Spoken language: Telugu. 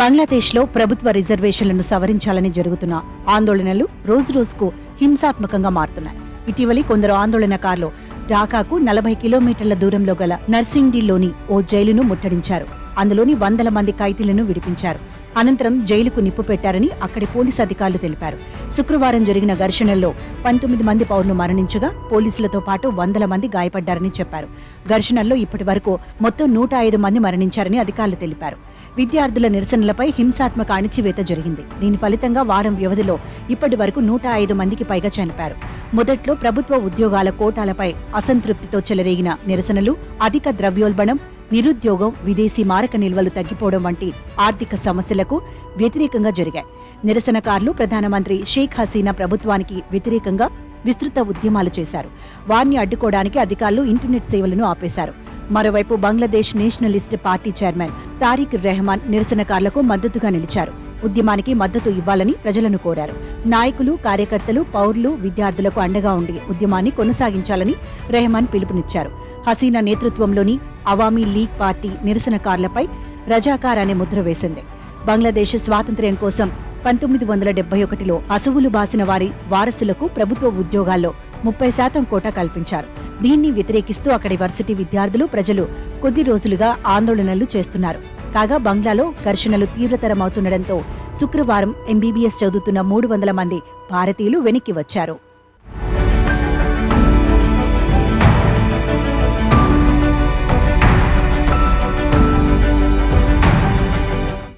బంగ్లాదేశ్లో ప్రభుత్వ రిజర్వేషన్లను సవరించాలని జరుగుతున్న ఆందోళనలు రోజురోజుకు హింసాత్మకంగా మారుతున్నాయి. ఇటీవలి కొందరు ఆందోళనకారులు ఢాకాకు 40 కిలోమీటర్ల దూరంలో గల నర్సింగ్డీలోని ఓ జైలును ముట్టడించారు. అందులోని వందల మంది ఖైదీలను విడిపించారు. అనంతరం జైలుకు నిప్పు పెట్టారని అక్కడి పోలీసు అధికారులు తెలిపారు. శుక్రవారం జరిగిన ఘర్షణల్లో 19 మంది పౌరులు మరణించగా పోలీసులతో పాటు వందల మంది గాయపడ్డారని చెప్పారు. ఘర్షణల్లో ఇప్పటి వరకు మొత్తం 105 మంది మరణించారని అధికారులు తెలిపారు. విద్యార్థుల నిరసనలపై హింసాత్మక అణిచివేత జరిగింది. దీని ఫలితంగా వారం వ్యవధిలో ఇప్పటి వరకు 105 మందికి పైగా చనిపారు. మొదట్లో ప్రభుత్వ ఉద్యోగాల కోటాలపై అసంతృప్తితో చెలరేగిన నిరసనలు అధిక ద్రవ్యోల్బణం, నిరుద్యోగం, విదేశీ మారక నిల్వలు తగ్గిపోవడం వంటి ఆర్థిక సమస్యలకు వ్యతిరేకంగా జరిగాయి. నిరసనకారులు ప్రధానమంత్రి షేక్ హసీనా ప్రభుత్వానికి వ్యతిరేకంగా విస్తృత ఉద్యమాలు చేశారు. వారిని అడ్డుకోవడానికి అధికారులు ఇంటర్నెట్ సేవలను ఆపేశారు. మరోవైపు Bangladesh nationalist party chairman Tarique Rahman నిరసనకారులకు మద్దతుగా నిలిచారు. ఉద్యమానికి మద్దతు ఇవ్వాలని ప్రజలను కోరారు. నాయకులు, కార్యకర్తలు, పౌరులు, విద్యార్థులకు అండగా ఉండి ఉద్యమాన్ని కొనసాగించాలని రెహమాన్ పిలుపునిచ్చారు. హసీనా నేతృత్వంలోని అవామీ లీగ్ పార్టీ నిరసనకారులపై రజాకార్ అనే ముద్ర వేసింది. బంగ్లాదేశ్ స్వాతంత్ర్యం కోసం 1971లో అసువులు బాసిన వారి వారసులకు ప్రభుత్వ ఉద్యోగాల్లో 30% కోటా కల్పించారు. దీన్ని వ్యతిరేకిస్తూ అక్కడి వర్సిటీ విద్యార్థులు, ప్రజలు కొద్ది రోజులుగా ఆందోళనలు చేస్తున్నారు. కాగా బంగ్లాలో ఘర్షణలు తీవ్రతరమవుతుండటంతో శుక్రవారం ఎంబీబీఎస్ చదువుతున్న 300 మంది భారతీయులు వెనక్కి వచ్చారు.